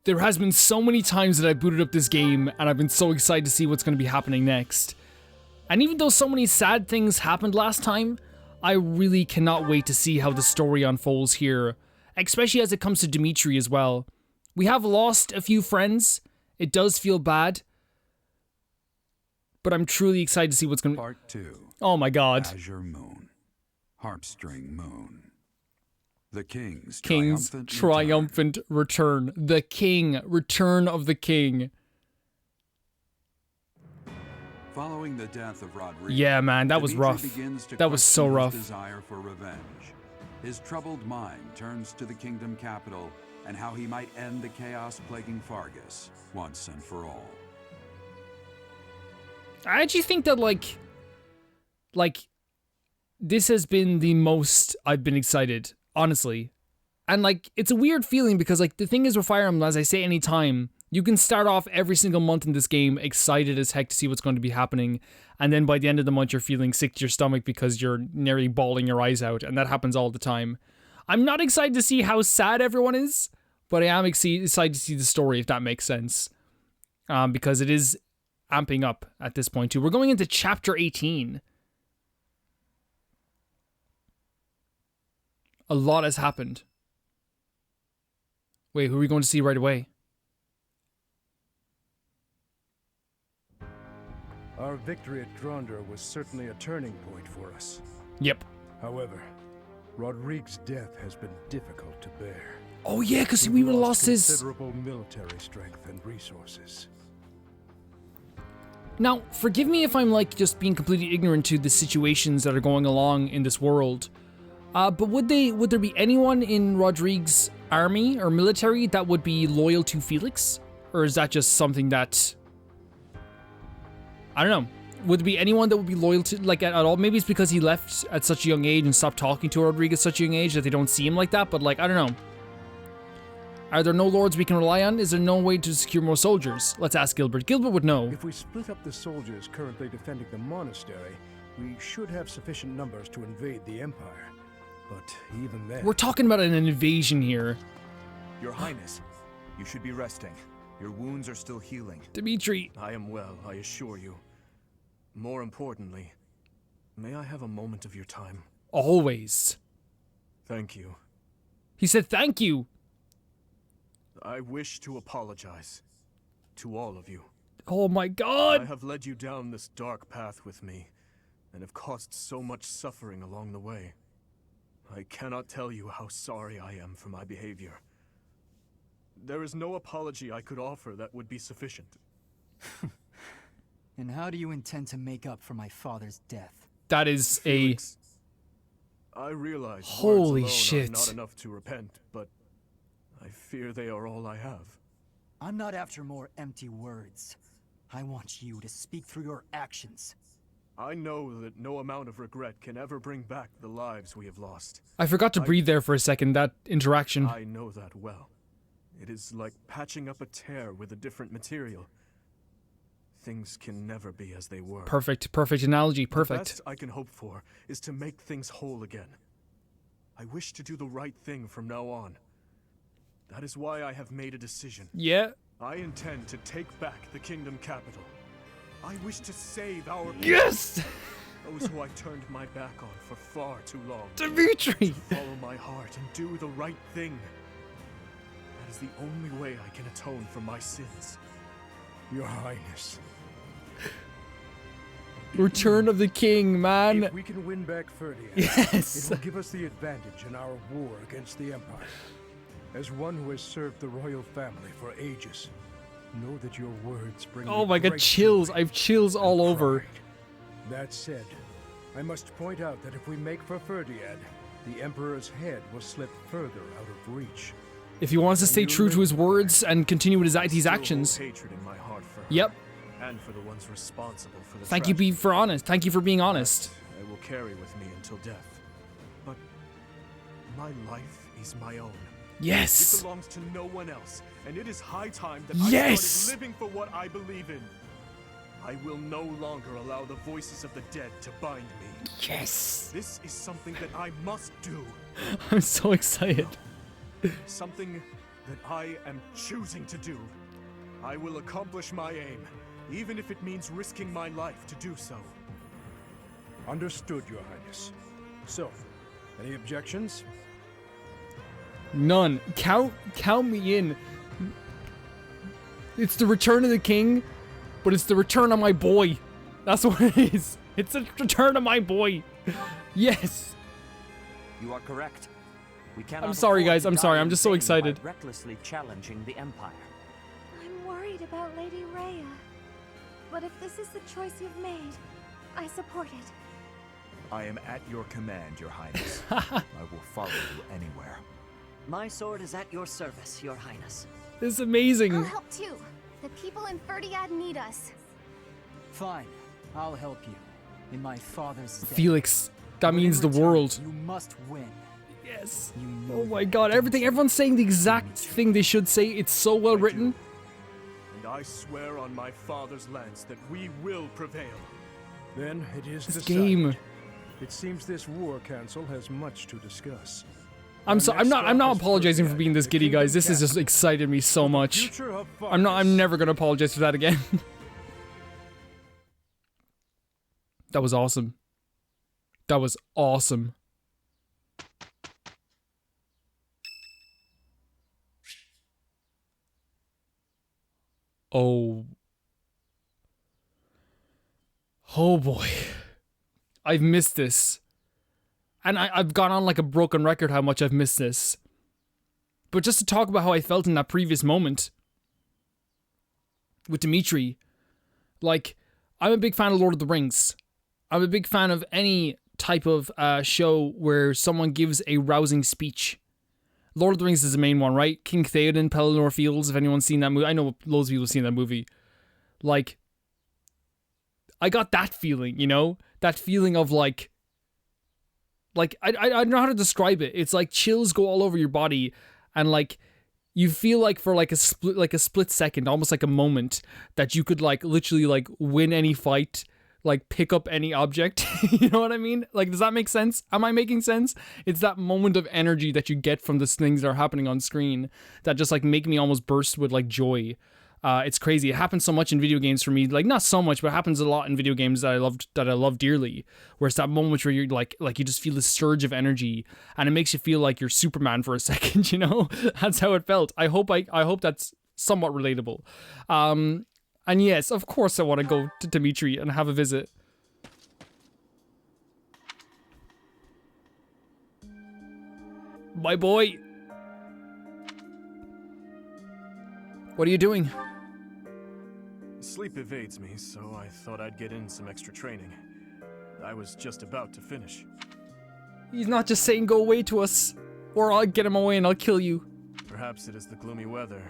There has been so many times that I booted up this game, and I've been so excited to see what's going to be happening next. And even though so many sad things happened last time, I really cannot wait to see how the story unfolds here, especially as it comes to Dimitri as well. We have lost a few friends. It does feel bad, but I'm truly excited to see what's going to... Part 2. Oh my god. Azure Moon. Harpstring Moon. The King's triumphant return. The King. Return of the King. Following the death of Rodriguez, yeah, man, that was rough. That was so rough. His desire for revenge. His troubled mind turns to the kingdom capital and how he might end the chaos plaguing Fargus once and for all. I actually think that, like, this has been the most I've been excited, honestly. And, like, it's a weird feeling because, like, the thing is with Fire Emblem, as I say anytime, you can start off every single month in this game excited as heck to see what's going to be happening, and then by the end of the month you're feeling sick to your stomach because you're nearly bawling your eyes out, and that happens all the time. I'm not excited to see how sad everyone is, but I am excited to see the story, if that makes sense. Because it is amping up at this point too. We're going into chapter 18. A lot has happened. Wait, who are we going to see right away? Our victory at Gronder was certainly a turning point for us. Yep. However, Rodriguez's death has been difficult to bear. Oh yeah, because we would have lost his considerable military strength and resources. Now, forgive me if I'm like just being completely ignorant to the situations that are going along in this world. But would there be anyone in Rodriguez's army or military that would be loyal to Felix? Or is that just something that... I don't know. Would there be anyone that would be loyal to, like, at all? Maybe it's because he left at such a young age and stopped talking to Rodriguez at such a young age that they don't see him like that, but, like, I don't know. Are there no lords we can rely on? Is there no way to secure more soldiers? Let's ask Gilbert. Gilbert would know. If we split up the soldiers currently defending the monastery, we should have sufficient numbers to invade the Empire. But even then... We're talking about an invasion here. Your Highness, you should be resting. Your wounds are still healing. Dimitri. I am well, I assure you. More importantly, may I have a moment of your time? Always. Thank you. He said thank you. I wish to apologize to all of you. Oh my god. I have led you down this dark path with me, and have caused so much suffering along the way. I cannot tell you how sorry I am for my behavior. There is no apology I could offer that would be sufficient. And how do you intend to make up for my father's death? That is Felix, I realize holy words alone shit. are not enough to repent, but I fear they are all I have. I'm not after more empty words. I want you to speak through your actions. I know that no amount of regret can ever bring back the lives we have lost. I forgot to breathe there for a second, that interaction. I know that well. It is like patching up a tear with a different material. Things can never be as they were. Perfect analogy, perfect. The best I can hope for is to make things whole again. I wish to do the right thing from now on. That is why I have made a decision. Yeah. I intend to take back the kingdom capital. I wish to save our people. Yes! Those who I turned my back on for far too long. Dimitri! To follow my heart and do the right thing. That is the only way I can atone for my sins. Your Highness. Return of the King, man. If we can win back Ferdinand, yes. it will give us the advantage in our war against the Empire. As one who has served the royal family for ages, know that your words bring oh my god, chills. I have chills all over. That said, I must point out that if we make for Ferdinand, the Emperor's head will slip further out of reach. If he wants to stay true to his words and continue with these actions. Hatred in my heart for her, yep. And for the ones responsible for the Thank you for honest. Thank you for being honest. I will carry with me until death. But my life is my own. Yes. It belongs to no one else, and it is high time that yes. I started living for what I believe in. I will no longer allow the voices of the dead to bind me. Yes. This is something that I must do. I'm so excited. Something that I am choosing to do. I will accomplish my aim, even if it means risking my life to do so. Understood, Your Highness. So, any objections? None. Count me in. It's the return of the king, but it's the return of my boy. That's what it is. It's the return of my boy. Yes. You are correct. We cannot I'm sorry, afford guys. to I'm die sorry. I'm in just so vain excited. by recklessly challenging the Empire. I'm worried about Lady Rhea. But if this is the choice you've made, I support it. I am at your command, Your Highness. I will follow you anywhere. My sword is at your service, Your Highness. This is amazing. I'll help too. The people in Ferdiad need us. Fine, I'll help you. In my father's stead. Felix, that But means the in return, world. You must win. Yes. You know Oh my that, god, don't everything. you? Everyone's saying the exact thing they should say. It's so well written. And I swear on my father's lance that we will prevail. Then it is This decided. game. It seems this war council has much to discuss. I'm not Next apologizing up for is being this the giddy, guys. Kingdom This has just capital. excited me so much. Future of I'm Fargus. never gonna apologize for that again. That was awesome. That was awesome. Oh. Oh boy. I've missed this. And I've gone on like a broken record how much I've missed this. But just to talk about how I felt in that previous moment with Dimitri, like, I'm a big fan of Lord of the Rings. I'm a big fan of any type of show where someone gives a rousing speech. Lord of the Rings is the main one, right? King Theoden, Pelennor Fields, if anyone's seen that movie. I know loads of people have seen that movie. Like, I got that feeling, you know? That feeling of like I don't know how to describe it. It's like chills go all over your body, and like you feel like for like a split second, almost like a moment, that you could like literally like win any fight, like pick up any object. You know what I mean? Like, does that make sense? Am I making sense? It's that moment of energy that you get from these things that are happening on screen that just like make me almost burst with like joy. It's crazy. It happens so much in video games for me. Like, not so much, but it happens a lot in video games that I love dearly. Where it's that moment where you're like you just feel this surge of energy, and it makes you feel like you're Superman for a second. You know, that's how it felt. I hope that's somewhat relatable. And yes, of course, I want to go to Dimitri and have a visit. My boy. What are you doing? Sleep evades me, so I thought I'd get in some extra training. I was just about to finish. He's not just saying go away to us, or I'll get him away and I'll kill you. Perhaps it is the gloomy weather,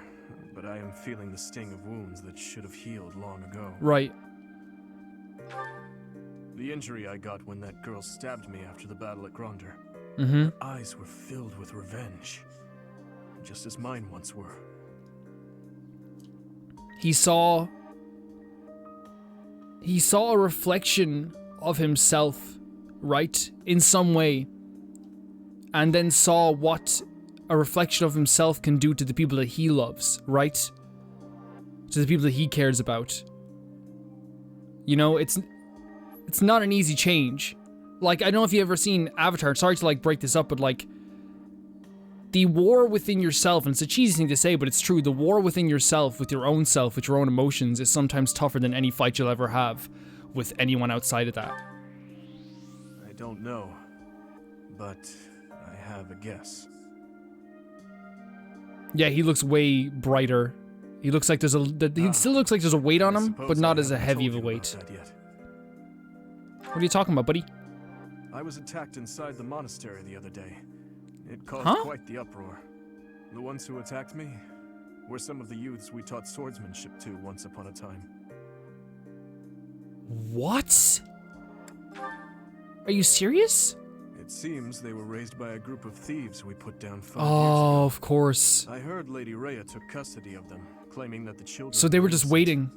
but I am feeling the sting of wounds that should have healed long ago. Right. The injury I got when that girl stabbed me after the battle at Gronder. Mm-hmm. Her eyes were filled with revenge, just as mine once were. He saw a reflection of himself, right? In some way. And then saw what a reflection of himself can do to the people that he loves, right? To the people that he cares about. You know, it's not an easy change. Like, I don't know if you've ever seen Avatar. Sorry to like break this up, but like, the war within yourself, and it's a cheesy thing to say, but it's true, the war within yourself, with your own self, with your own emotions, is sometimes tougher than any fight you'll ever have with anyone outside of that. I don't know, but I have a guess. Yeah, he looks way brighter. He looks like he still looks like there's a weight on I him, but suppose not I as a haven't heavy of told a you weight. about that yet. What are you talking about, buddy? I was attacked inside the monastery the other day. It caused Huh? quite the uproar. The ones who attacked me were some of the youths we taught swordsmanship to once upon a time. What? Are you serious? It seems they were raised by a group of thieves we put down 5 years Oh, ago. of course. I heard Lady Rhea took custody of them, claiming that the children So they were just innocent. waiting.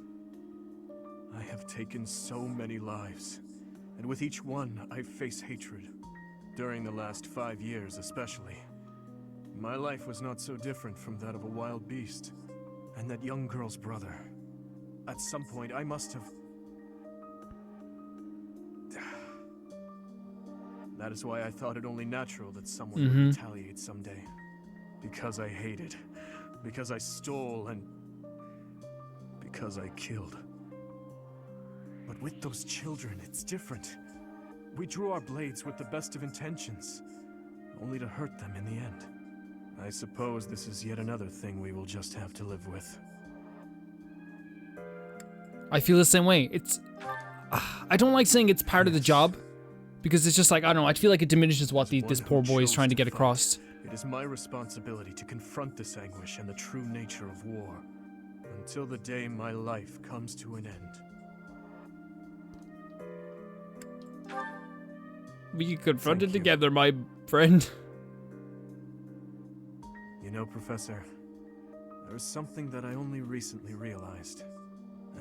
I have taken so many lives, and with each one I face hatred. During the last 5 years especially. My life was not so different from that of a wild beast. And that young girl's brother. At some point, I must have... That is why I thought it only natural that someone would retaliate someday. Because I hated. Because I stole and... because I killed. But with those children, it's different. We drew our blades with the best of intentions, only to hurt them in the end. I suppose this is yet another thing we will just have to live with. I feel the same way. It's... I don't like saying it's part of the job, because it's just like, I don't know, I feel like it diminishes what this poor boy is trying to get across. It is my responsibility to confront this anguish and the true nature of war, until the day my life comes to an end. We can confront it together, my friend. You know, Professor, there's something that I only recently realized.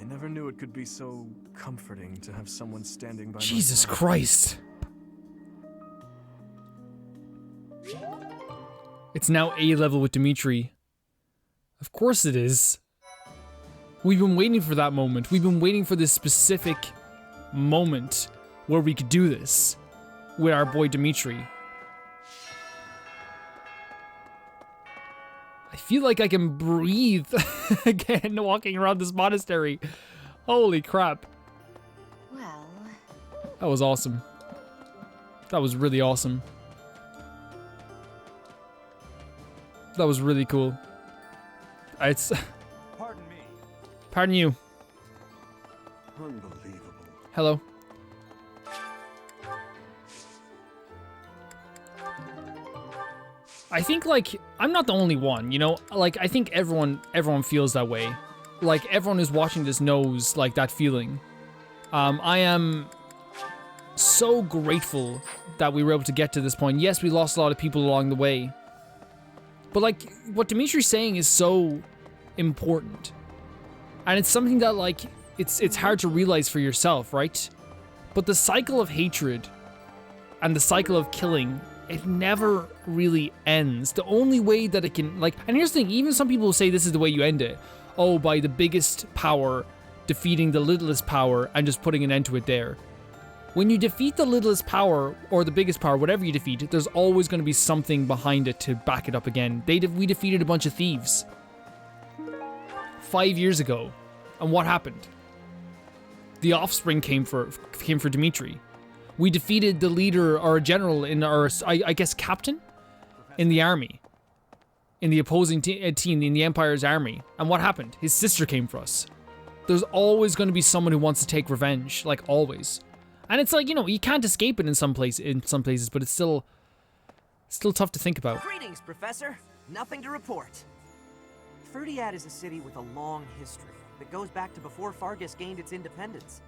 I never knew it could be so comforting to have someone standing by my side. Jesus Christ. It's now A level with Dimitri. Of course it is. We've been waiting for that moment. We've been waiting for this specific moment where we could do this with our boy Dimitri. I feel like I can breathe again walking around this monastery. Holy crap. Well... That was awesome. That was really awesome. That was really cool. It's... Pardon me. Pardon you. Unbelievable. Hello. I think, like, I'm not the only one, you know? Like, I think everyone feels that way. Like, everyone who's watching this knows, like, that feeling. I am so grateful that we were able to get to this point. Yes, we lost a lot of people along the way. But, like, what Dimitri's saying is so important. And it's something that, like, it's hard to realize for yourself, right? But the cycle of hatred and the cycle of killing, it never really ends. The only way that it can, like, and here's the thing, even some people say this is the way you end it. Oh, by the biggest power defeating the littlest power and just putting an end to it there. When you defeat the littlest power, or the biggest power, whatever you defeat, there's always going to be something behind it to back it up again. We defeated a bunch of thieves 5 years ago, and what happened? The offspring came for Dimitri. We defeated the leader or a general in our, I guess, captain in the army, in the opposing team, in the Empire's army. And what happened? His sister came for us. There's always going to be someone who wants to take revenge, like always. And it's like, you know, you can't escape it in some places, but it's still tough to think about. Greetings, Professor. Nothing to report. Ferdiad is a city with a long history that goes back to before Fargus gained its independence.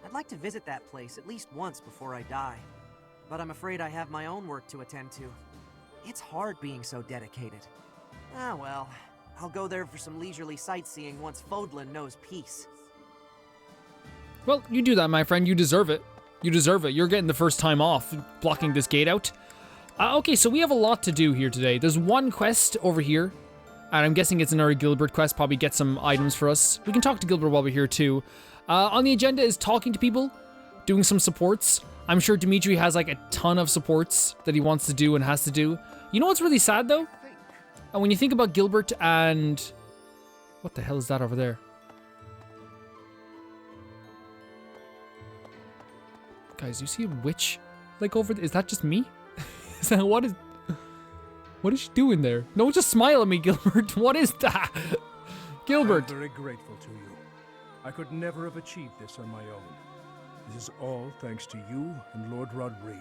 I'd like to visit that place at least once before I die, but I'm afraid I have my own work to attend to. It's hard being so dedicated. Ah well, I'll go there for some leisurely sightseeing once Fodlan knows peace. Well, you do that, my friend. You deserve it. You deserve it. You're getting the first time off, blocking this gate out. Okay, so we have a lot to do here today. There's one quest over here, and I'm guessing it's another Gilbert quest, probably get some items for us. We can talk to Gilbert while we're here too. On the agenda is talking to people, doing some supports. I'm sure Dimitri has like a ton of supports that he wants to do and has to do. You know what's really sad though? And when you think about Gilbert and... What the hell is that over there? Guys, you see a witch like over there? Is that just me? Is that what is she doing there? No, just smile at me, Gilbert. What is that? Gilbert. I'm very grateful to you. I could never have achieved this on my own. This is all thanks to you and Lord Rodrigue.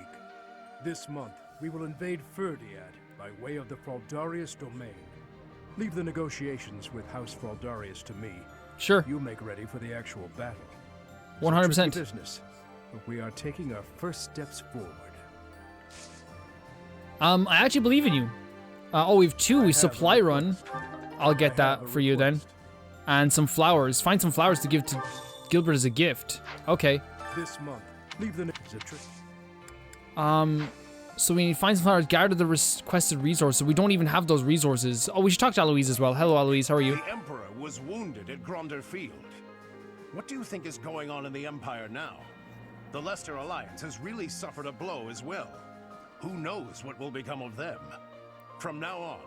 This month, we will invade Ferdiad by way of the Fraldarius domain. Leave the negotiations with House Fraldarius to me. Sure. You make ready for the actual battle. 100%. Business, but we are taking our first steps forward. I actually believe in you. Oh, we have two. We supply run. I'll get that for you then. And some flowers. Find some flowers to give to Gilbert as a gift. Okay. This month, leave the So we need to find some flowers, gather the requested resources. We don't even have those resources. Oh, we should talk to Eloise as well. Hello, Eloise. How are you? The Emperor was wounded at Gronder Field. What do you think is going on in the Empire now? The Leicester Alliance has really suffered a blow as well. Who knows what will become of them? From now on,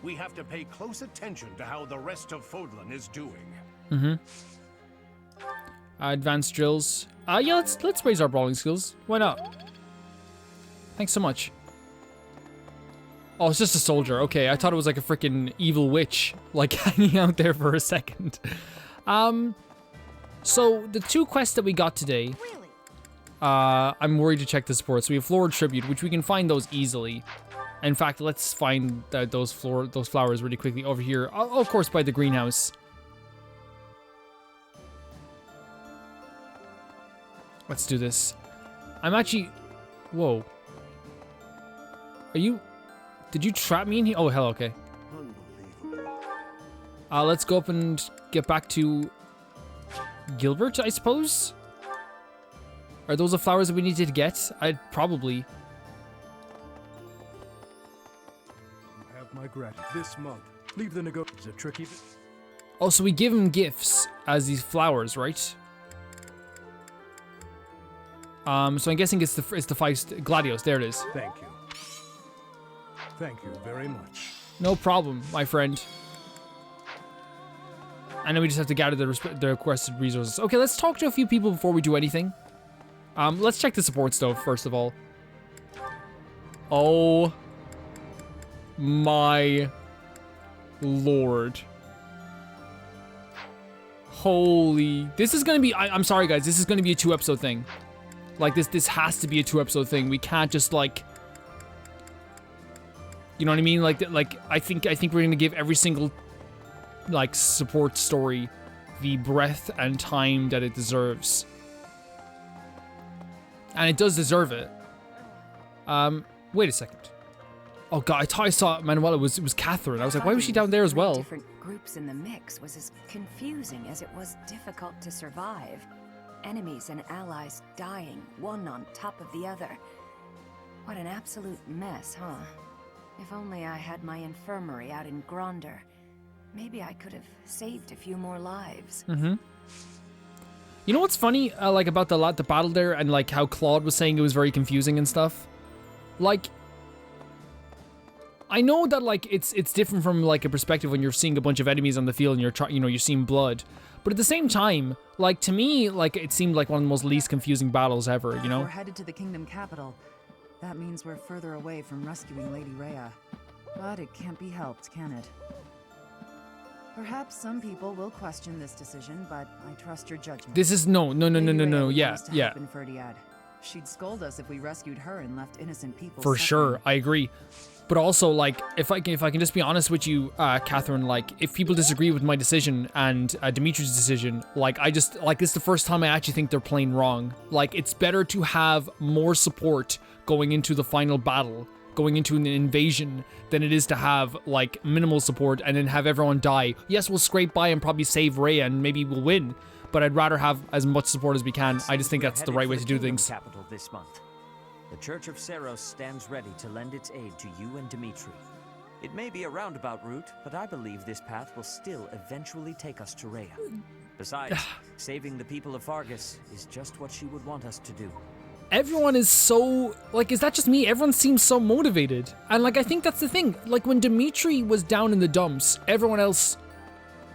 we have to pay close attention to how the rest of Fodlan is doing. Mm-hmm. Advanced drills. Yeah, let's raise our brawling skills. Why not? Thanks so much. Oh, it's just a soldier. Okay, I thought it was like a freaking evil witch, like hanging out there for a second. So the 2 quests that we got today. I'm worried to check the support. So we have Floral Tribute, which we can find those easily. In fact, let's find those flowers really quickly over here. Oh, of course, by the greenhouse. Let's do this. I'm actually... Whoa. Are you... Did you trap me in here? Oh, hell, okay. Let's go up and get back to Gilbert, I suppose? Are those the flowers that we needed to get? I'd probably... You have my gratitude. This month, leave the It's a tricky... Oh, so we give him gifts as these flowers, right? So I'm guessing it's the 5 Gladios. There it is. Thank you. Thank you very much. No problem, my friend. And then we just have to gather the requested resources. Okay, let's talk to a few people before we do anything. Let's check the support stuff first of all. Oh my lord. Holy... This is gonna be... I'm sorry, guys. This is gonna be a 2-episode thing. Like, this has to be a 2-episode thing. We can't just, like... You know what I mean? Like, I think we're gonna give every single, like, support story the breadth and time that it deserves. And it does deserve it. Wait a second. Oh god, I thought I saw Manuela. It was Catherine. I was like, why was she down there as well? Different groups in the mix was as confusing as it was difficult to survive. Enemies and allies dying, one on top of the other. What an absolute mess, huh? If only I had my infirmary out in Gronder. Maybe I could have saved a few more lives. Mm-hmm. You know what's funny, like, about the battle there, and, like, how Claude was saying it was very confusing and stuff? Like... I know that, like, it's different from, like, a perspective when you're seeing a bunch of enemies on the field and you're seeing blood. But at the same time, like, to me, like, it seemed like one of the most least confusing battles ever, you know? We're headed to the kingdom capital. That means we're further away from rescuing Lady Rhea. But it can't be helped, can it? Perhaps some people will question this decision, but I trust your judgment. This is no, yeah. She'd scold us if we rescued her and left innocent people For suffering. sure, I agree. But also, like, if I can just be honest with you, Catherine, like, if people disagree with my decision and Dimitri's decision, like, this is the first time I actually think they're playing wrong. Like, it's better to have more support going into the final battle, going into an invasion, than it is to have, like, minimal support and then have everyone die. Yes, we'll scrape by and probably save Rhea and maybe we'll win, but I'd rather have as much support as we can. I just think that's the right way to do things. Capital this month. The Church of Seros stands ready to lend its aid to you and Dimitri. It may be a roundabout route, but I believe this path will still eventually take us to Rhea. Besides, saving the people of Fargus is just what she would want us to do. Everyone is so... Like, is that just me? Everyone seems so motivated. And, like, I think that's the thing. Like, when Dimitri was down in the dumps, everyone else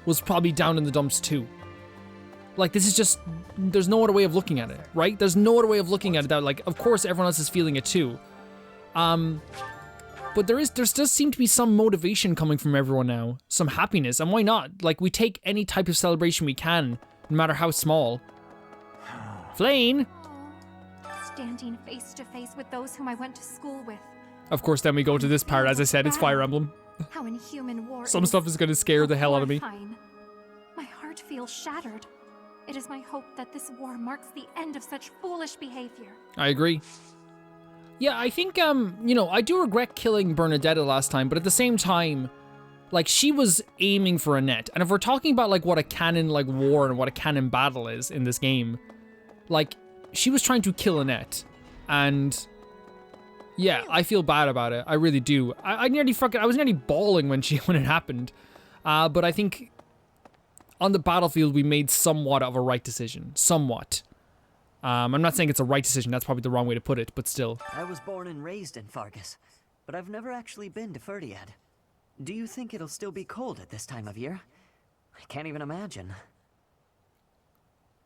was probably down in the dumps too. Like, this is just... There's no other way of looking at it, right? There's no other way of looking at it that, like, of course everyone else is feeling it too. But there does seem to be some motivation coming from everyone now. Some happiness, and why not? Like, we take any type of celebration we can, no matter how small. Flayn! Standing face to face with those whom I went to school with. Of course, then we go to this part. As I said, it's Fire Emblem. How inhuman war Some stuff is gonna scare the hell out of me. My heart feels shattered. It is my hope that this war marks the end of such foolish behavior. I agree. Yeah, I think, you know, I do regret killing Bernadetta last time, but at the same time, like, she was aiming for Annette. And if we're talking about, like, what a canon, like, war and what a canon battle is in this game, like, she was trying to kill Annette. And Yeah, I feel bad about it. I really do. I was nearly bawling when it happened. But I think on the battlefield we made somewhat of a right decision. Somewhat. I'm not saying it's a right decision. That's probably the wrong way to put it, but still. I was born and raised in Fargus, but I've never actually been to Ferdiad. Do you think it'll still be cold at this time of year? I can't even imagine.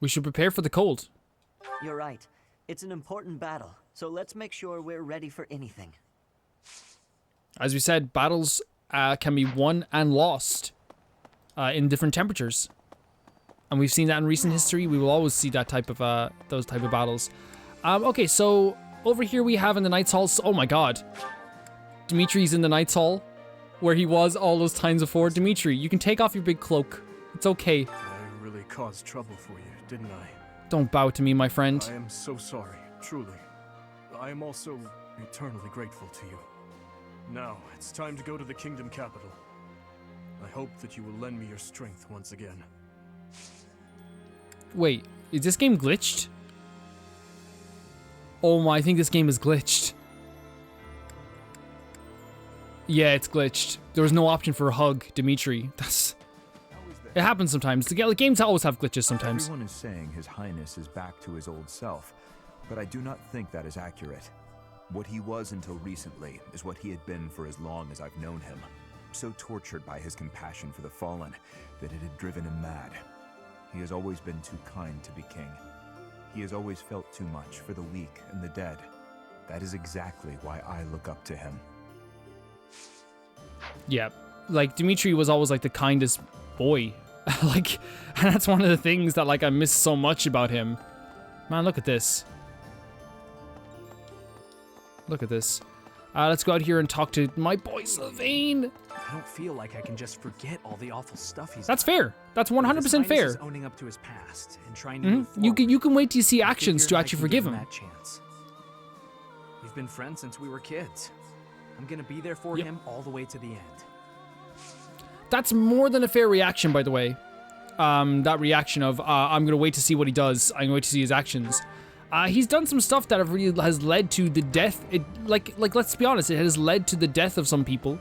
We should prepare for the cold. You're right. It's an important battle, so let's make sure we're ready for anything. As we said, battles can be won and lost in different temperatures. And we've seen that in recent history. We will always see that type of those type of battles. Okay, so over here we have in the Knights Hall. Oh my god. Dimitri's in the Knights Hall where he was all those times before. Dimitri, you can take off your big cloak. It's okay. I really caused trouble for you, didn't I? Don't bow to me, my friend. I am so sorry, truly. I am also eternally grateful to you. Now, it's time to go to the kingdom capital. I hope that you will lend me your strength once again. Wait, is this game glitched? Oh my, I think this game is glitched. Yeah, it's glitched. There was no option for a hug, Dimitri. It happens sometimes. The games always have glitches sometimes. Everyone is saying His Highness is back to his old self, but I do not think that is accurate. What he was until recently is what he had been for as long as I've known him. So tortured by his compassion for the fallen that it had driven him mad. He has always been too kind to be king. He has always felt too much for the weak and the dead. That is exactly why I look up to him. Yeah, like Dimitri was always like the kindest boy. Like, and that's one of the things that like I miss so much about him. Man, look at this. Look at this. Let's go out here and talk to my boy Sylvain. I don't feel like I can just forget all the awful stuff he's That's done. fair. That's 100% fair. Is owning up to his past and trying to move forward. You can wait till you see actions to actually forgive him. That chance. We've been friends since we were kids. I'm gonna be there for him all the way to the end. That's more than a fair reaction, by the way. That reaction of I'm gonna wait to see what he does. I'm gonna wait to see his actions. He's done some stuff that has led to the death. Like let's be honest, it has led to the death of some people.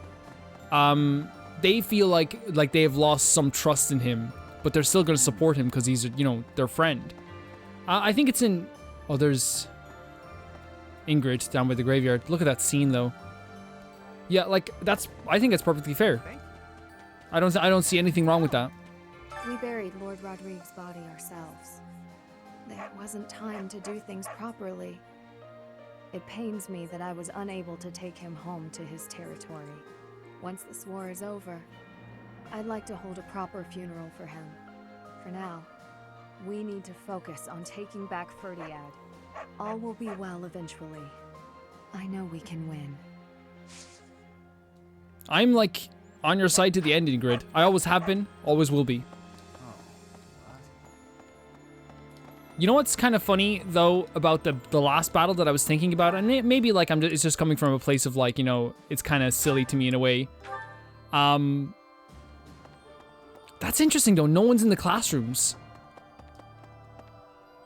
They feel like they have lost some trust in him, but they're still gonna support him because he's their friend. I think it's in. Oh, there's Ingrid down by the graveyard. Look at that scene though. Yeah, like I think it's perfectly fair. I don't see anything wrong with that. We buried Lord Rodrigue's body ourselves. There wasn't time to do things properly. It pains me that I was unable to take him home to his territory. Once this war is over, I'd like to hold a proper funeral for him. For now, we need to focus on taking back Ferdiad. All will be well eventually. I know we can win. I'm like on your side to the end, Ingrid. I always have been, always will be. You know what's kind of funny though about the last battle that I was thinking about, and maybe like it's just coming from a place of like it's kind of silly to me in a way. That's interesting though. No one's in the classrooms.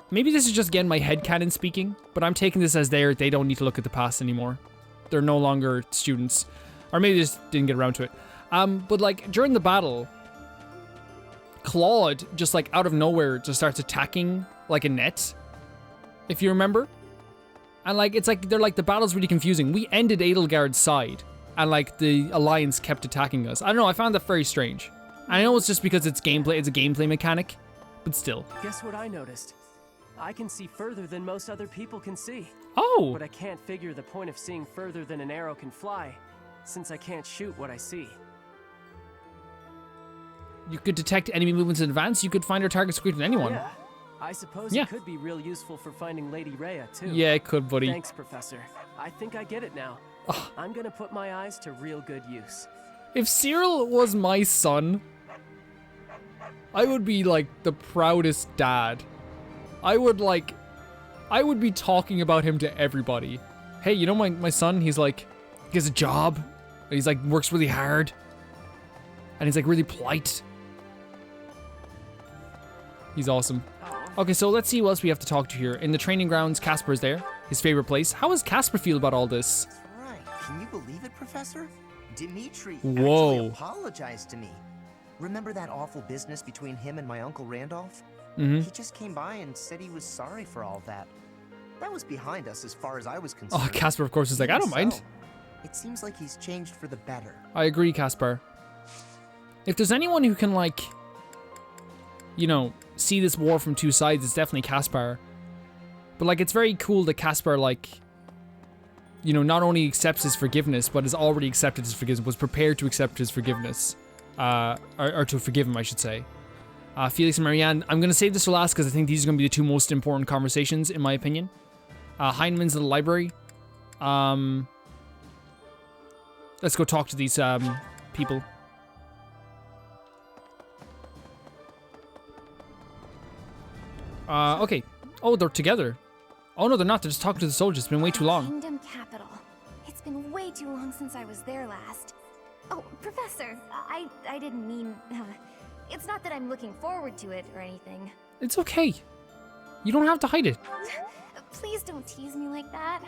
Maybe this is just again my headcanon speaking, but I'm taking this as they don't need to look at the past anymore. They're no longer students, or maybe they just didn't get around to it. But like during the battle, Claude just like out of nowhere just starts attacking like a net, if you remember. And like it's like they're like the battle's really confusing. We ended Edelgard's side and like the Alliance kept attacking us. I don't know, I found that very strange. I know it's just because it's a gameplay mechanic, but still. Guess what I noticed? I can see further than most other people can see. Oh! But I can't figure the point of seeing further than an arrow can fly, since I can't shoot what I see. You could detect enemy movements in advance. You could find our targets quicker than anyone. Yeah. I suppose it could be real useful for finding Lady Rhea, too. Yeah, it could, buddy. Thanks, Professor. I think I get it now. I'm gonna put my eyes to real good use. If Cyril was my son, I would be like the proudest dad. I would be talking about him to everybody. Hey, you know my son, he has a job, and he's like works really hard, and he's like really polite. He's awesome. Okay, so let's see what else we have to talk to here. In the training grounds, Casper's there. his favorite place. How does Casper feel about all this? Right. Can you believe it, Professor? Dimitri Whoa. actually apologized to me. Remember that awful business between him and my Uncle Randolph? Mm-hmm. He just came by and said he was sorry for all that. That was behind us as far as I was concerned. Oh, Casper, of course, is like, I don't mind. So, it seems like he's changed for the better. I agree, Casper. If there's anyone who can, like, you know, see this war from two sides, it's definitely Casper. But, like, it's very cool that Casper, like, you know, not only accepts his forgiveness, but has already accepted his forgiveness, was prepared to accept his forgiveness. Or to forgive him, I should say. Felix and Marianne, I'm going to save this for last because I think these are going to be the two most important conversations, in my opinion. Heinemann's in the library. Let's go talk to these people. Okay. Oh, they're together. Oh no, they're not. They're just talking to the soldiers. It's been way too long. Kingdom capital. It's been way too long since I was there last. Oh, Professor, I didn't mean... it's not that I'm looking forward to it or anything. It's okay. You don't have to hide it. Please don't tease me like that.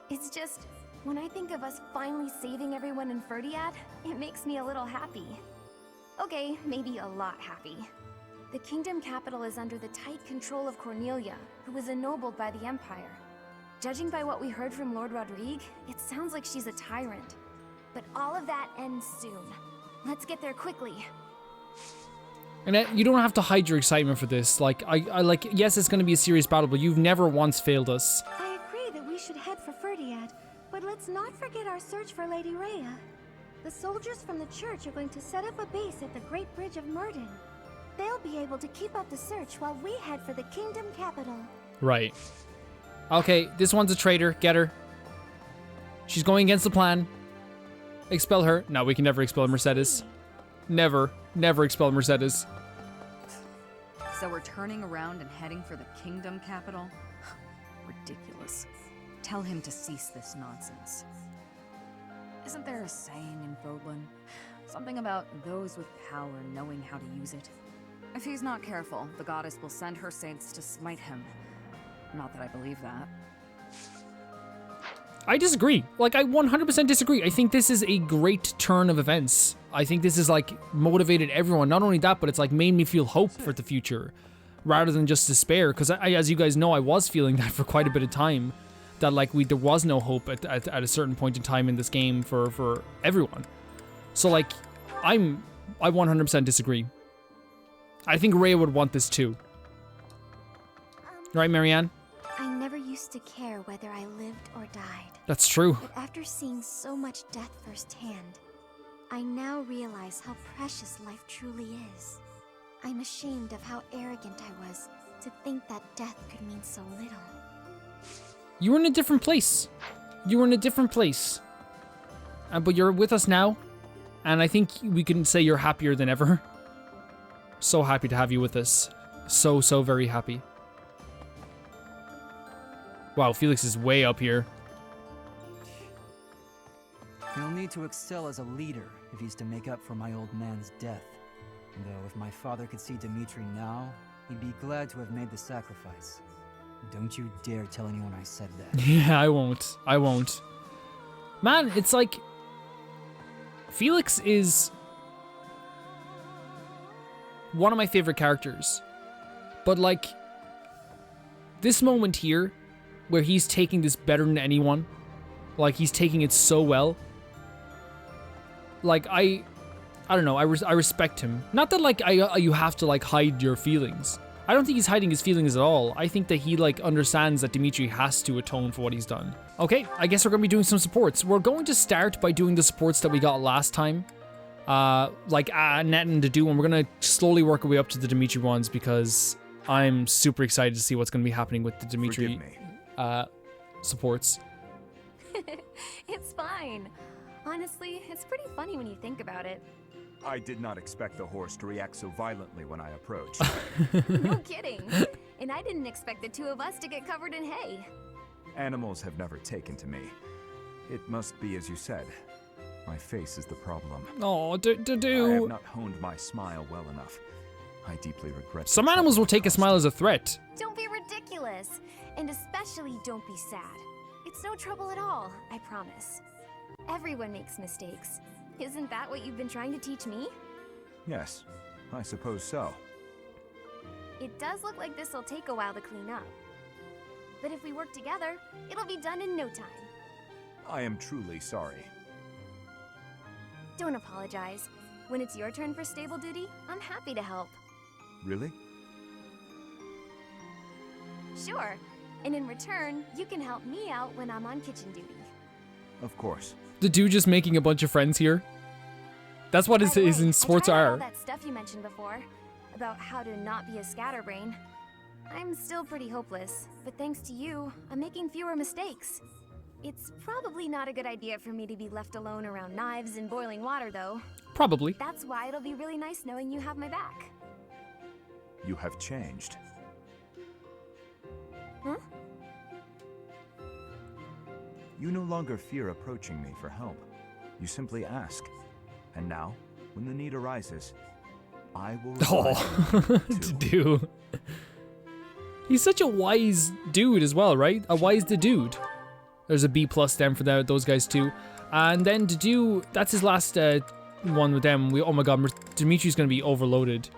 It's just, when I think of us finally saving everyone in Ferdiad, it makes me a little happy. Okay, maybe a lot happy. The kingdom capital is under the tight control of Cornelia, who was ennobled by the Empire. Judging by what we heard from Lord Rodrigue, it sounds like she's a tyrant. But all of that ends soon. Let's get there quickly. And you don't have to hide your excitement for this. Like, I like, yes, it's going to be a serious battle, but you've never once failed us. I agree that we should head for Ferdiad, but let's not forget our search for Lady Rhea. The soldiers from the church are going to set up a base at the Great Bridge of Murden. They'll be able to keep up the search while we head for the kingdom capital. Right. Okay, this one's a traitor. Get her. She's going against the plan. Expel her. No, we can never expel Mercedes. Never expel Mercedes. So we're turning around and heading for the kingdom capital? Ridiculous. Tell him to cease this nonsense. Isn't there a saying in Fodlan? Something about those with power knowing how to use it? If he's not careful, the goddess will send her saints to smite him. Not that I believe that. I disagree. Like, I 100% disagree. I think this is a great turn of events. I think this is, like, motivated everyone. Not only that, but it's, like, made me feel hope for the future rather than just despair. Because, as you guys know, I was feeling that for quite a bit of time. That, like, there was no hope at a certain point in time in this game for everyone. So, like, I 100% disagree. I think Rhea would want this too. Right, Marianne? I never used to care whether I lived or died. That's true. But after seeing so much death firsthand, I now realize how precious life truly is. I'm ashamed of how arrogant I was to think that death could mean so little. You were in a different place. You were in a different place. But you're with us now. And I think we can say you're happier than ever. So happy to have you with us. So very happy. Wow, Felix is way up here. He'll need to excel as a leader if he's to make up for my old man's death. Though if my father could see Dimitri now, he'd be glad to have made the sacrifice. Don't you dare tell anyone I said that. Yeah, I won't. Man, it's like... Felix is... one of my favorite characters. But, like... this moment here, where he's taking this better than anyone. Like, he's taking it so well. Like, I don't know, I respect him. Not that, like, you have to, like, hide your feelings. I don't think he's hiding his feelings at all. I think that he, like, understands that Dimitri has to atone for what he's done. Okay, I guess we're going to be doing some supports. We're going to start by doing the supports that we got last time. Like, Annette and Dadu, and we're going to slowly work our way up to the Dimitri ones because I'm super excited to see what's going to be happening with the Dimitri supports. It's fine. Honestly, it's pretty funny when you think about it. I did not expect the horse to react so violently when I approached. No kidding. And I didn't expect the two of us to get covered in hay. Animals have never taken to me. It must be as you said. My face is the problem. Oh, I have not honed my smile well enough. I deeply regret. Some animals will take a smile as a threat. Don't be ridiculous. And especially don't be sad. It's no trouble at all, I promise. Everyone makes mistakes. Isn't that what you've been trying to teach me? Yes, I suppose so. It does look like this'll take a while to clean up. But if we work together, it'll be done in no time. I am truly sorry. Don't apologize. When it's your turn for stable duty, I'm happy to help. Really? Sure. And in return, you can help me out when I'm on kitchen duty. Of course. The dude just making a bunch of friends here. That's what is in sports I tried all are. that stuff you mentioned before about how to not be a scatterbrain. I'm still pretty hopeless, but thanks to you, I'm making fewer mistakes. It's probably not a good idea for me to be left alone around knives and boiling water, though. Probably. That's why it'll be really nice knowing you have my back. You have changed. Huh? You no longer fear approaching me for help. You simply ask. And now, when the need arises, I will... Oh, dude. He's such a wise dude as well, right? A wise dude. There's a B+ then for those guys too. And then to do... That's his last one with them. Oh my god, Dimitri's going to be overloaded.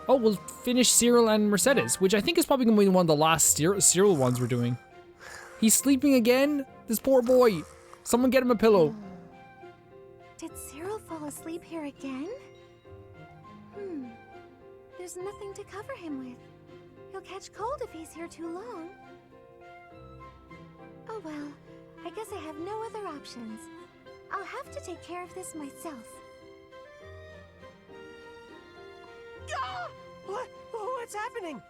Oh, we'll finish Cyril and Mercedes, which I think is probably going to be one of the last Cyril ones we're doing. He's sleeping again? This poor boy. Someone get him a pillow. Did Cyril fall asleep here again? There's nothing to cover him with. He'll catch cold if he's here too long. Oh well, I guess I have no other options. I'll have to take care of this myself. Ah! What's happening?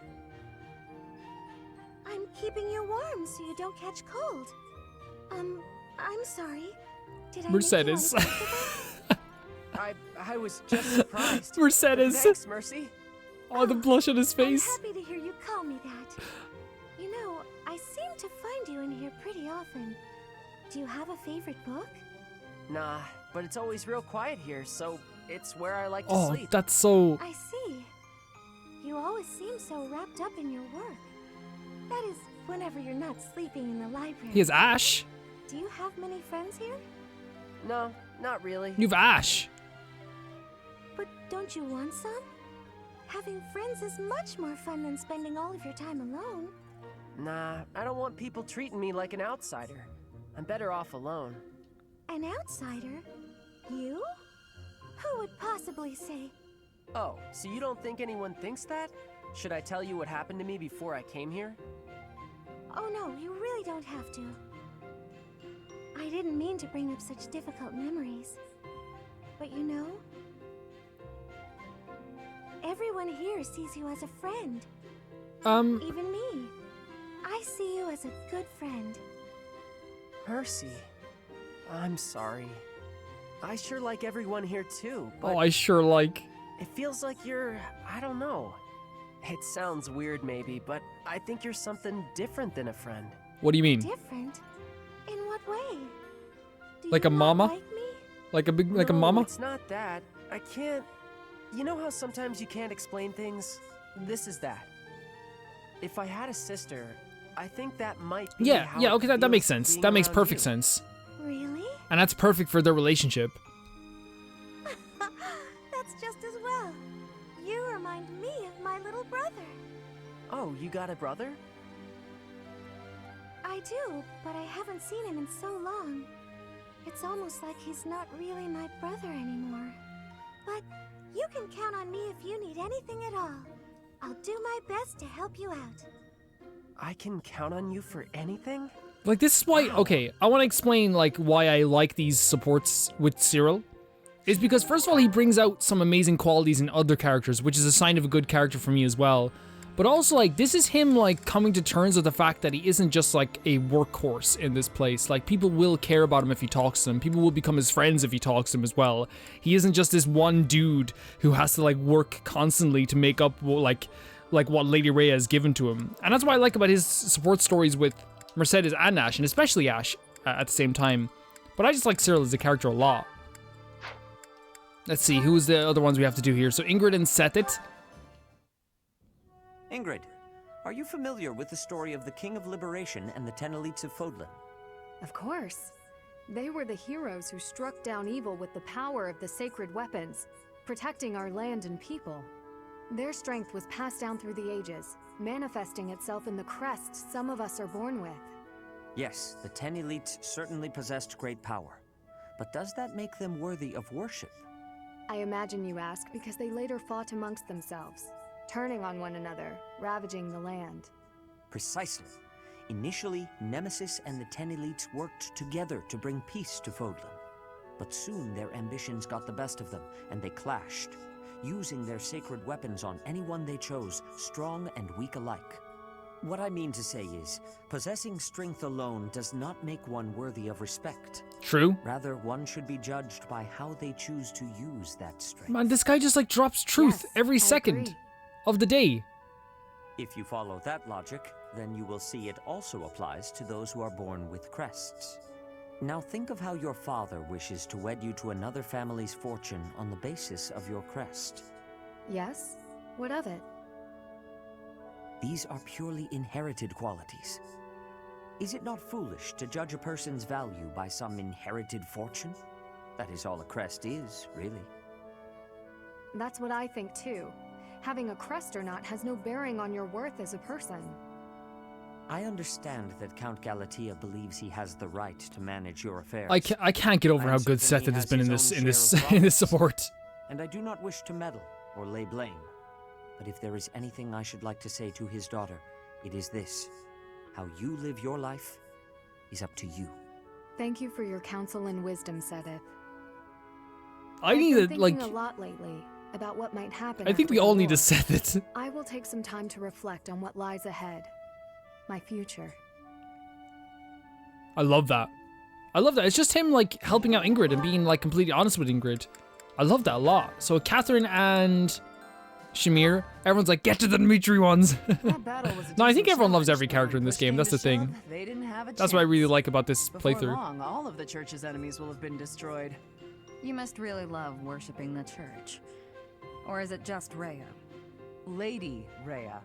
I'm keeping you warm so you don't catch cold. I'm sorry. Did I Mercedes. make you uncomfortable? I was just surprised. Mercedes. Thanks, Mercy. Oh, the blush on his face. I'm happy to hear you call me that. You know, I seem to find you in here pretty often. Do you have a favorite book? Nah, but it's always real quiet here, so it's where I like to Oh, sleep. that's so... I see. You always seem so wrapped up in your work. That is, whenever you're not sleeping in the library. He has Ash. Do you have many friends here? No, not really. You have Ash. But don't you want some? Having friends is much more fun than spending all of your time alone. Nah, I don't want people treating me like an outsider. I'm better off alone. An outsider? You? Who would possibly say? Oh, so you don't think anyone thinks that? Should I tell you what happened to me before I came here? Oh no, you really don't have to. I didn't mean to bring up such difficult memories. But you know, everyone here sees you as a friend. Even me. I see you as a good friend. Mercy. I'm sorry. I sure like everyone here too, but... Oh, I sure like... It feels like you're... I don't know. It sounds weird maybe, but I think you're something different than a friend. What do you mean? Different? In what way? Do Like you a not mama? like me? Like a No, mama? It's not that. I can't... You know how sometimes you can't explain things? This is that. If I had a sister, I think that might be Yeah, how yeah, it okay, that feels makes sense. being That makes around perfect you. sense. Really? And that's perfect for their relationship. That's just as well. You remind me of my little brother. Oh, you got a brother? I do, but I haven't seen him in so long. It's almost like he's not really my brother anymore. But you can count on me if you need anything at all. I'll do my best to help you out. I can count on you for anything? Like, this is why... Okay, I want to explain, like, why I like these supports with Cyril. Is because, first of all, he brings out some amazing qualities in other characters, which is a sign of a good character for me as well. But also, like, this is him, like, coming to terms with the fact that he isn't just, like, a workhorse in this place. Like, people will care about him if he talks to them. People will become his friends if he talks to them as well. He isn't just this one dude who has to, like, work constantly to make up, like what Lady Rhea has given to him. And that's what I like about his support stories with Mercedes and Ash, and especially Ash at the same time. But I just like Cyril as a character a lot. Let's see, who's the other ones we have to do here? So Ingrid and Sethit. Ingrid, Are you familiar with the story of the King of Liberation and the 10 elites of Fodlan? Of course. They were the heroes who struck down evil with the power of the sacred weapons, protecting our land and people. Their strength was passed down through the ages, manifesting itself in the crests some of us are born with. Yes, the 10 elites certainly possessed great power. But does that make them worthy of worship? I imagine you ask because they later fought amongst themselves, turning on one another, ravaging the land. Precisely. Initially, Nemesis and the 10 elites worked together to bring peace to Fodlan. But soon their ambitions got the best of them, and they clashed, using their sacred weapons on anyone they chose, strong and weak alike. What I mean to say is, possessing strength alone does not make one worthy of respect. True. Rather, one should be judged by how they choose to use that strength. Man, this guy just like drops truth every second of the day. If you follow that logic, then you will see it also applies to those who are born with crests. Now think of how your father wishes to wed you to another family's fortune on the basis of your crest. Yes? What of it? These are purely inherited qualities. Is it not foolish to judge a person's value by some inherited fortune? That is all a crest is, really. That's what I think too. Having a crest or not has no bearing on your worth as a person. I understand that Count Galatea believes he has the right to manage your affairs. I can't get over how good Seth has been in this support. And I do not wish to meddle or lay blame. But if there is anything I should like to say to his daughter, it is this. How you live your life is up to you. Thank you for your counsel and wisdom, Sedith. I've been thinking a lot lately about what might happen. I think we all need to set it. I will take some time to reflect on what lies ahead. My future. I love that. I love that. It's just him like helping out Ingrid and being like completely honest with Ingrid. I love that a lot. So Catherine and Shamir, everyone's like, get to the Dimitri ones. No, I think everyone loves every character in this game. That's the thing. They didn't have a That's what I really like about this Before playthrough. long, all of the church's enemies will have been destroyed. You must really love worshipping the church. Or is it just Rhea? Lady Rhea.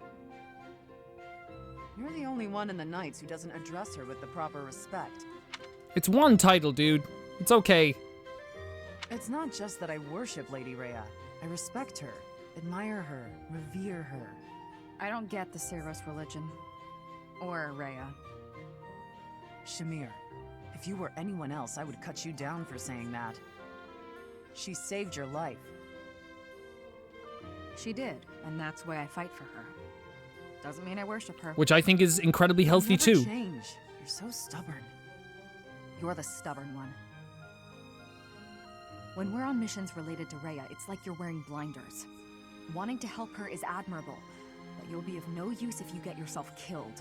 You're the only one in the Knights who doesn't address her with the proper respect. It's one title, dude. It's okay. It's not just that I worship Lady Rhea. I respect her, admire her, revere her. I don't get the Ceros religion. Or Rhea. Shamir, if you were anyone else, I would cut you down for saying that. She saved your life. She did, and that's why I fight for her. Doesn't mean I worship her. Which I think is incredibly healthy You never too. change. You're so stubborn. You're the stubborn one. When we're on missions related to Rhea, it's like you're wearing blinders. Wanting to help her is admirable, but you'll be of no use if you get yourself killed.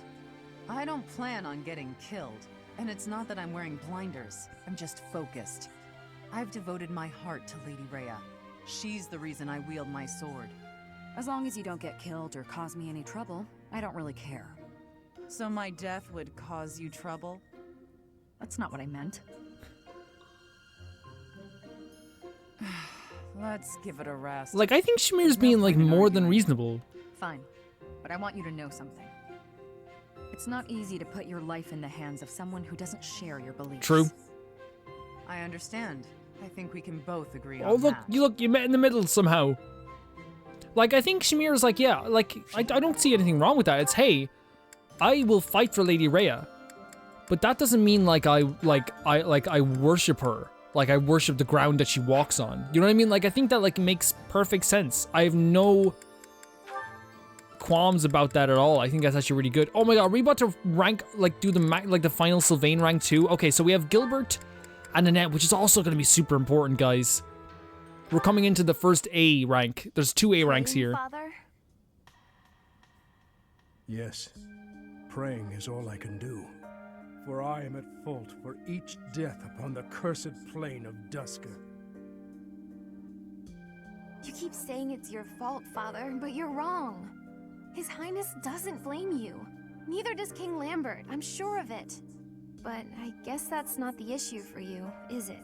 I don't plan on getting killed. And it's not that I'm wearing blinders. I'm just focused. I've devoted my heart to Lady Rhea. She's the reason I wield my sword. As long as you don't get killed or cause me any trouble, I don't really care. So my death would cause you trouble? That's not what I meant. Let's give it a rest. Like, I think Shamir's being like more than reasonable. Fine, but I want you to know something. It's not easy to put your life in the hands of someone who doesn't share your beliefs. True. I understand. I think we can both agree Oh, on look, that. you met in the middle somehow. Like, I think Shamir's like, yeah, like, I don't see anything wrong with that. It's, hey, I will fight for Lady Rhea, but that doesn't mean like I worship her. Like, I worship the ground that she walks on. You know what I mean? Like, I think that like makes perfect sense. I have no qualms about that at all. I think that's actually really good. Oh my god, are we about to rank, like, do the final Sylvain rank too? Okay, so we have Gilbert and Annette, which is also going to be super important, guys. We're coming into the first A rank. There's 2 A ranks here. Father? Yes, praying is all I can do. For I am at fault for each death upon the cursed plain of Duska. You keep saying it's your fault, Father, but you're wrong. His Highness doesn't blame you. Neither does King Lambert, I'm sure of it. But I guess that's not the issue for you, is it?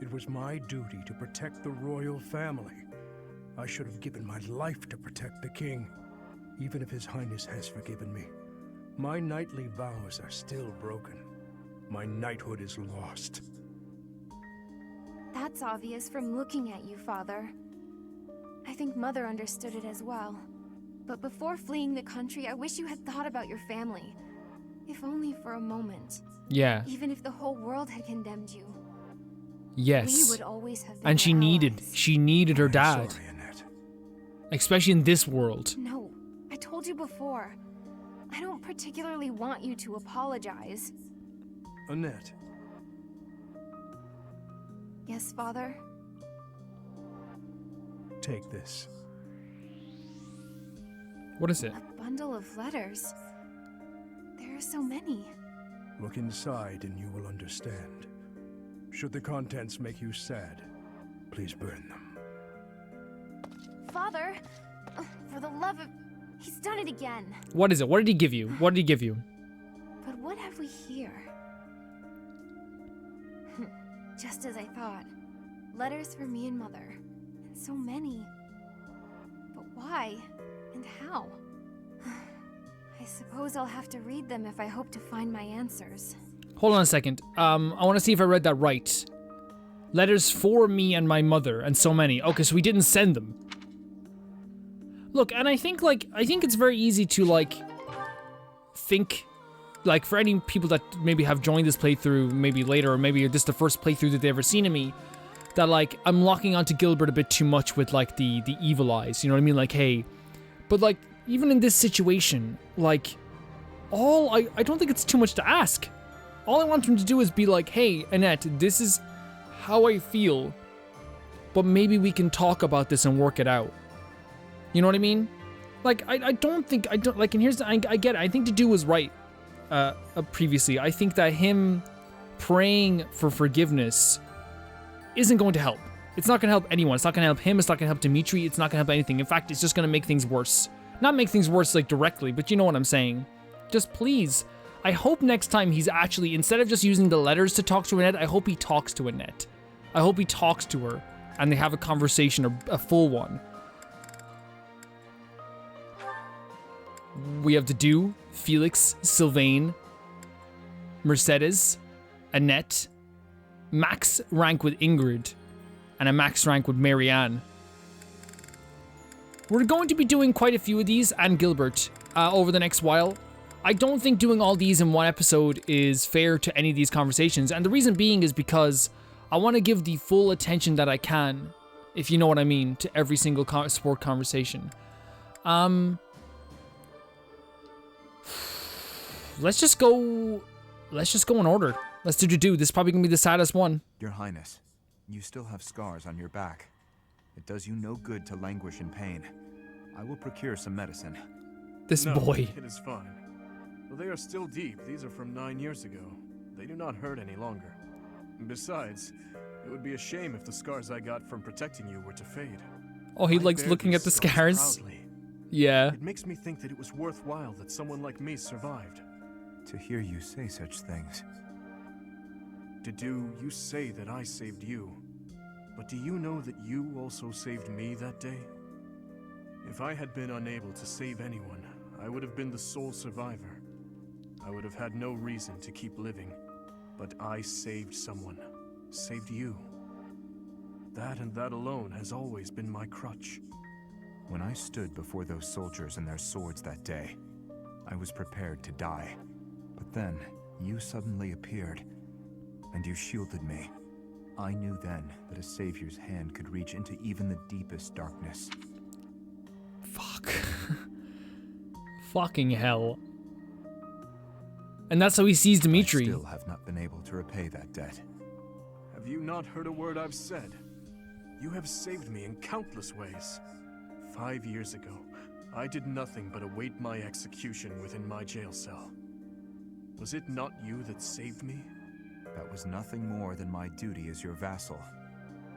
It was my duty to protect the royal family. I should have given my life to protect the king. even if His Highness has forgiven me, my knightly vows are still broken. My knighthood is lost. That's obvious from looking at you, Father. I think Mother understood it as well. But before fleeing the country, I wish you had thought about your family. If only for a moment. Yeah. Even if the whole world had condemned you. Yes. We would always have been And she your needed her dad. Sorry, Annette. Especially in this world. No, I told you before. I don't particularly want you to apologize. Annette. Yes, Father? Take this. What is it? A bundle of letters. There are so many. Look inside and you will understand. Should the contents make you sad, please burn them. Father! For the love of... He's done it again. What is it? What did he give you? What did he give you? But what have we here? Just as I thought. Letters for me and Mother. And so many. But why? And how? I suppose I'll have to read them if I hope to find my answers. Hold on a second. I want to see if I read that right. Letters for me and my mother, and so many. Okay, so we didn't send them. Look, and I think it's very easy to think, for any people that maybe have joined this playthrough maybe later, or maybe this is the first playthrough that they've ever seen of me, that I'm locking onto Gilbert a bit too much with the evil eyes. You know what I mean? Hey, but even in this situation, I don't think it's too much to ask. All I want him to do is be hey, Annette, this is how I feel, but maybe we can talk about this and work it out. You know what I mean? I get it. I think Dedu was right previously. I think that him praying for forgiveness isn't going to help. It's not going to help anyone. It's not going to help him. It's not going to help Dimitri. It's not going to help anything. In fact, it's just going to make things worse. Not make things worse directly, but you know what I'm saying. Just please, I hope next time he's actually, instead of just using the letters to talk to Annette, I hope he talks to Annette. I hope he talks to her and they have a conversation, a full one. We have Dedu, Felix, Sylvain, Mercedes, Annette, max rank with Ingrid, and a max rank with Marianne. We're going to be doing quite a few of these, and Gilbert, over the next while. I don't think doing all these in one episode is fair to any of these conversations, and the reason being is because I want to give the full attention that I can, if you know what I mean, to every single sport conversation. Let's just go in order. Let's do Dedu. This is probably gonna be the saddest one. Your Highness, you still have scars on your back. It does you no good to languish in pain. I will procure some medicine. This No, boy. It is fine. Though they are still deep, these are from 9 years ago. They do not hurt any longer. Besides, it would be a shame if the scars I got from protecting you were to fade. Oh, he I likes bear looking these at the scars scars. proudly. Yeah. It makes me think that it was worthwhile that someone like me survived. To hear you say such things. Dedu, you say that I saved you. But do you know that you also saved me that day? If I had been unable to save anyone, I would have been the sole survivor. I would have had no reason to keep living. But I saved someone. Saved you. That and that alone has always been my crutch. When I stood before those soldiers and their swords that day, I was prepared to die. But then, you suddenly appeared, and you shielded me. I knew then that a savior's hand could reach into even the deepest darkness. Fuck. Fucking hell. And that's how he sees Dimitri. I still have not been able to repay that debt. Have you not heard a word I've said? You have saved me in countless ways. 5 years ago, I did nothing but await my execution within my jail cell. Was it not you that saved me? That was nothing more than my duty as your vassal.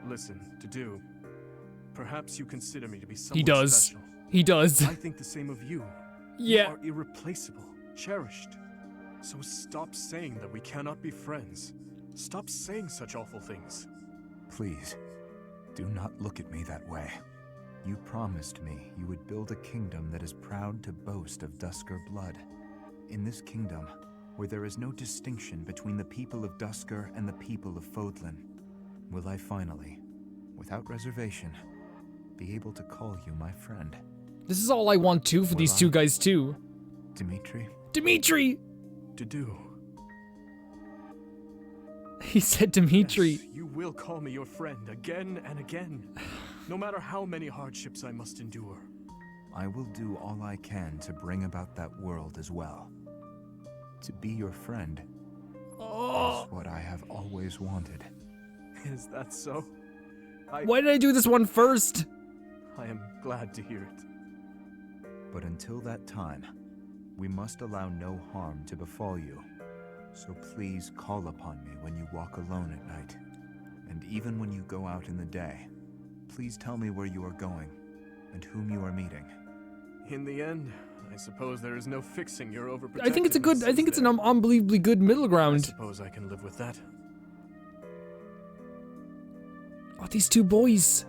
Listen, Dedu, perhaps you consider me to be someone He does. special. He does. I think the same of you. Yeah. You are irreplaceable, cherished. So stop saying that we cannot be friends. Stop saying such awful things. Please, do not look at me that way. You promised me you would build a kingdom that is proud to boast of Duscar blood. In this kingdom, where there is no distinction between the people of Duscar and the people of Fodlan, will I finally, without reservation, be able to call you my friend? This is all I want too for these two guys too. Dimitri? Dimitri! To do. He said Dimitri. Yes, you will call me your friend again and again, no matter how many hardships I must endure. I will do all I can to bring about that world as well. To be your friend is what I have always wanted. Is that so? Why did I do this one first? I am glad to hear it. But until that time, we must allow no harm to befall you. So please call upon me when you walk alone at night. And even when you go out in the day, please tell me where you are going and whom you are meeting. In the end, I suppose there is no fixing your overprotectiveness. I think it's a good, I think it's an unbelievably good middle ground. I suppose I can live with that. Oh, these two boys.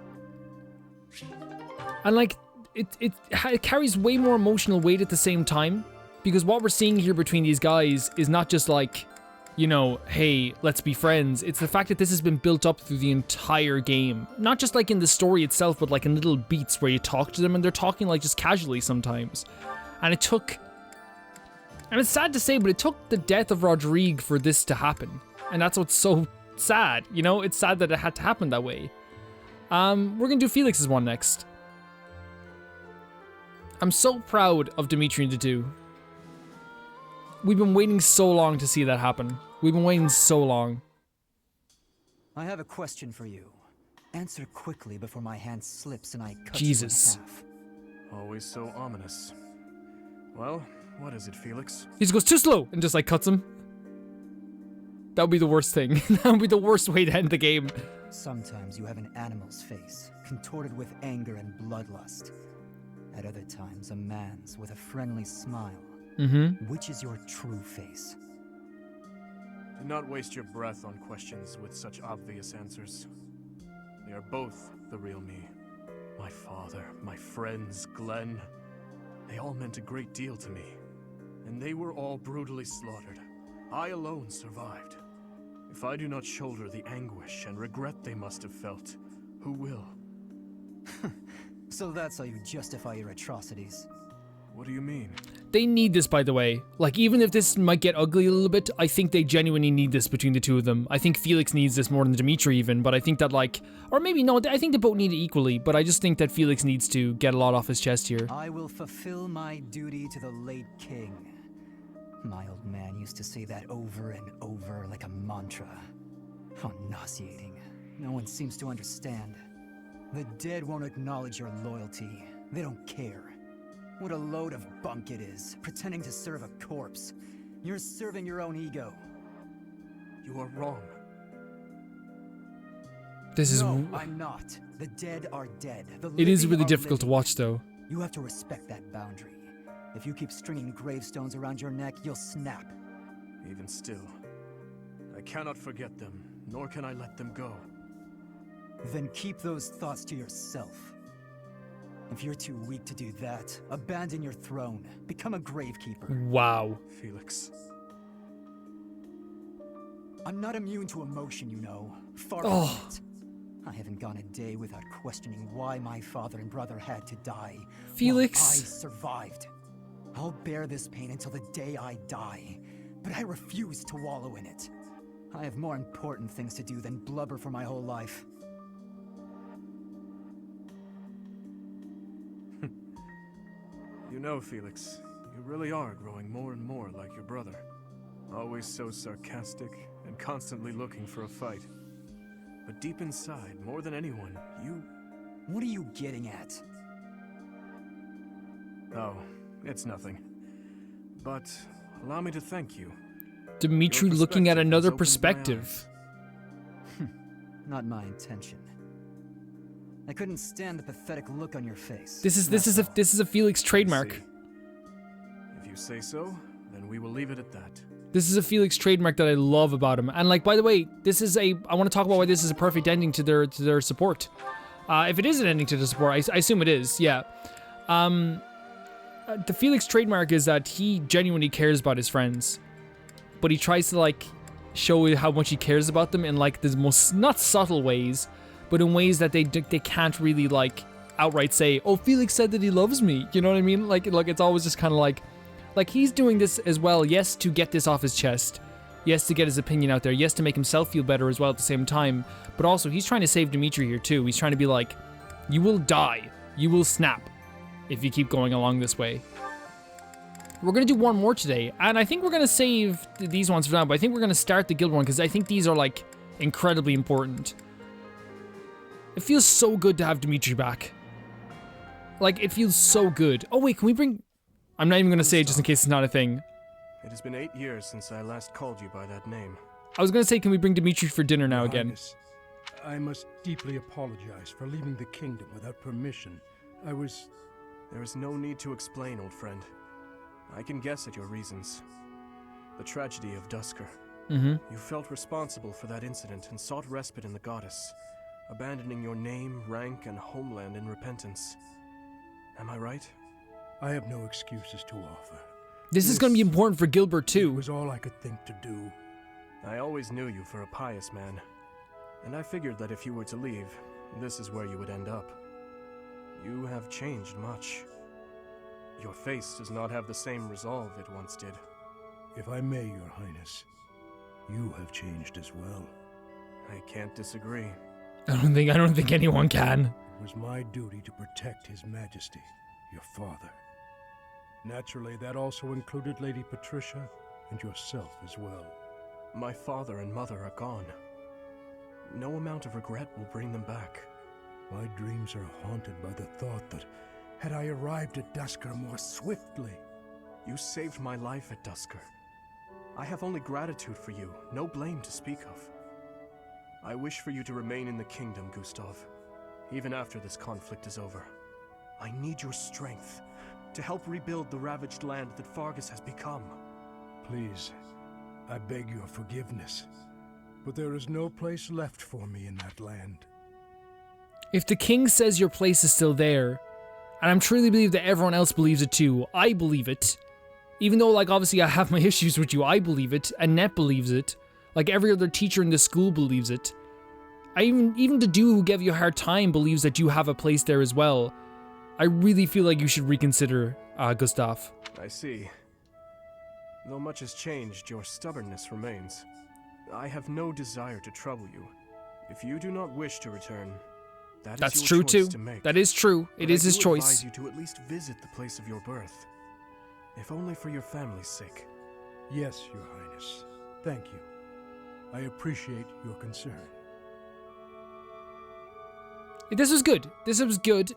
And like, it carries way more emotional weight at the same time. Because what we're seeing here between these guys is not just like, you know, hey, let's be friends. It's the fact that this has been built up through the entire game. Not just like in the story itself, but like in little beats where you talk to them and they're talking like just casually sometimes. And it took, and it's sad to say, but it took the death of Rodrigue for this to happen. And that's what's so sad, you know? It's sad that it had to happen that way. We're gonna do Felix's one next. I'm so proud of Dimitri and Dadu. We've been waiting so long to see that happen. We've been waiting so long. I have a question for you. Answer quickly before my hand slips and I cut Jesus. you in half. Always so ominous. Well, what is it, Felix? He just goes too slow and just like cuts him. That would be the worst thing. That would be the worst way to end the game. Sometimes you have an animal's face, contorted with anger and bloodlust. At other times, a man's with a friendly smile. Mm-hmm. Which is your true face? Do not waste your breath on questions with such obvious answers. They are both the real me. My father, my friends, Glenn. They all meant a great deal to me. And they were all brutally slaughtered. I alone survived. If I do not shoulder the anguish and regret they must have felt, who will? So that's how you justify your atrocities. What do you mean? They need this, by the way. Like, even if this might get ugly a little bit, I think they genuinely need this between the two of them. I think Felix needs this more than Dimitri even, but I think that like, or maybe no, I think they both need it equally, but I just think that Felix needs to get a lot off his chest here. I will fulfill my duty to the late king. My old man used to say that over and over like a mantra. How nauseating. No one seems to understand. The dead won't acknowledge your loyalty. They don't care. What a load of bunk it is, pretending to serve a corpse. You're serving your own ego. You are wrong. This is... No, I'm not. The dead are dead. The it is living really are difficult to living. watch, though. You have to respect that boundary. If you keep stringing gravestones around your neck, you'll snap. Even still, I cannot forget them, nor can I let them go. Then keep those thoughts to yourself. If you're too weak to do that, abandon your throne. Become a gravekeeper. Wow. Felix. I'm not immune to emotion, you know. Far Oh. from it. I haven't gone a day without questioning why my father and brother had to die. Felix. While I survived. I'll bear this pain until the day I die. But I refuse to wallow in it. I have more important things to do than blubber for my whole life. You know, Felix, you really are growing more and more like your brother. Always so sarcastic and constantly looking for a fight. But deep inside, more than anyone, you... What are you getting at? Oh, it's nothing. But allow me to thank you. Dimitri Your looking at perspective another has opened my perspective. Not my intention. I couldn't stand the pathetic look on your face. This is a Felix trademark. If you say so, then we will leave it at that. This is a Felix trademark that I love about him. And like, by the way, this is I want to talk about why this is a perfect ending to their support. If it is an ending to the support, I assume it is, yeah. The Felix trademark is that he genuinely cares about his friends, but he tries to like show how much he cares about them in like the most, not subtle ways, but in ways that they can't really like outright say, oh, Felix said that he loves me, you know what I mean? Like it's always just kind of like he's doing this as well, yes, to get this off his chest, yes, to get his opinion out there, yes, to make himself feel better as well at the same time, but also he's trying to save Dimitri here too. He's trying to be like, you will die, you will snap if you keep going along this way. We're going to do one more today, and I think we're going to save these ones for now, but I think we're going to start the guild one, because I think these are, like, incredibly important. It feels so good to have Dimitri back. Like, it feels so good. Oh, wait, can we bring... I'm not even going to say it just in case it's not a thing. It has been 8 years since I last called you by that name. I was going to say, can we bring Dimitri for dinner now Your again? Highness, I must deeply apologize for leaving the kingdom without permission. There is no need to explain, old friend. I can guess at your reasons. The tragedy of Dusker. Mm-hmm. You felt responsible for that incident and sought respite in the goddess, abandoning your name, rank, and homeland in repentance. Am I right? I have no excuses to offer. This is going to be important for Gilbert, too. It was all I could think to do. I always knew you for a pious man, and I figured that if you were to leave, this is where you would end up. You have changed much. Your face does not have the same resolve it once did. If I may, Your Highness, you have changed as well. I can't disagree. I don't think anyone can. It was my duty to protect His Majesty, your father. Naturally, that also included Lady Patricia and yourself as well. My father and mother are gone. No amount of regret will bring them back. My dreams are haunted by the thought that had I arrived at Dusker more swiftly... You saved my life at Dusker. I have only gratitude for you, no blame to speak of. I wish for you to remain in the kingdom, Gustav, even after this conflict is over. I need your strength to help rebuild the ravaged land that Fargus has become. Please, I beg your forgiveness, but there is no place left for me in that land. If the king says your place is still there, and I'm truly believe that everyone else believes it too, I believe it. Even though, like, obviously I have my issues with you, I believe it. Annette believes it. Like, every other teacher in the school believes it. Even the dude who gave you a hard time believes that you have a place there as well. I really feel like you should reconsider, Gustav. I see. Though much has changed, your stubbornness remains. I have no desire to trouble you. If you do not wish to return, that's true too. To make. That is true. It is his choice. I advise you to at least visit the place of your birth, if only for your family's sake. Yes, Your Highness. Thank you. I appreciate your concern. This was good. This was good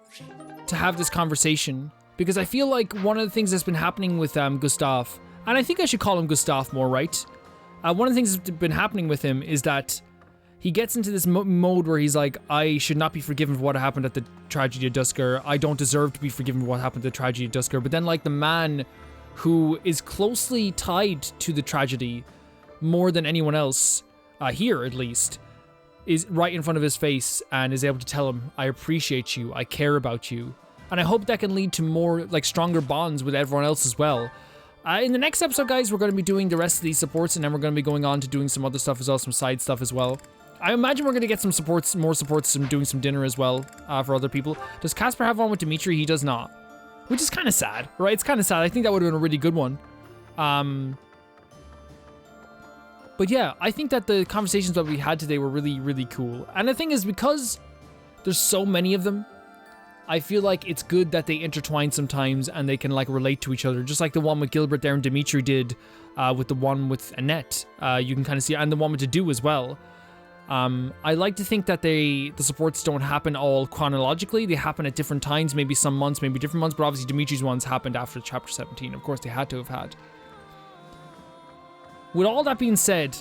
to have this conversation, because I feel like one of the things that's been happening with Gustav, and I think I should call him Gustav more, right? One of the things that's been happening with him is that he gets into this mode where he's like, I should not be forgiven for what happened at the tragedy of Dusker. I don't deserve to be forgiven for what happened at the tragedy of Dusker. But then, like, the man who is closely tied to the tragedy more than anyone else, here at least, is right in front of his face and is able to tell him, I appreciate you, I care about you. And I hope that can lead to more, like, stronger bonds with everyone else as well. In the next episode, guys, we're going to be doing the rest of these supports, and then we're going to be going on to doing some other stuff as well, some side stuff as well. I imagine we're going to get some supports, more supports, from doing some dinner as well, for other people. Does Casper have one with Dimitri? He does not. Which is kind of sad, right? It's kind of sad. I think that would have been a really good one. But yeah, I think that the conversations that we had today were really, really cool. And the thing is, because there's so many of them, I feel like it's good that they intertwine sometimes and they can, like, relate to each other. Just like the one with Gilbert there and Dimitri did with the one with Annette. You can kind of see, and the one with Dedu as well. I like to think that the supports don't happen all chronologically. They happen at different times, maybe some months, maybe different months, but obviously Dimitri's ones happened after chapter 17. Of course, they had to have had. With all that being said,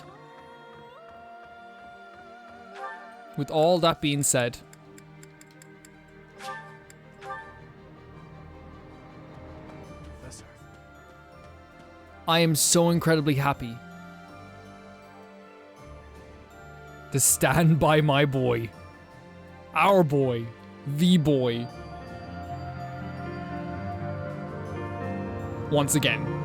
I am so incredibly happy to stand by my boy, our boy, the boy. Once again.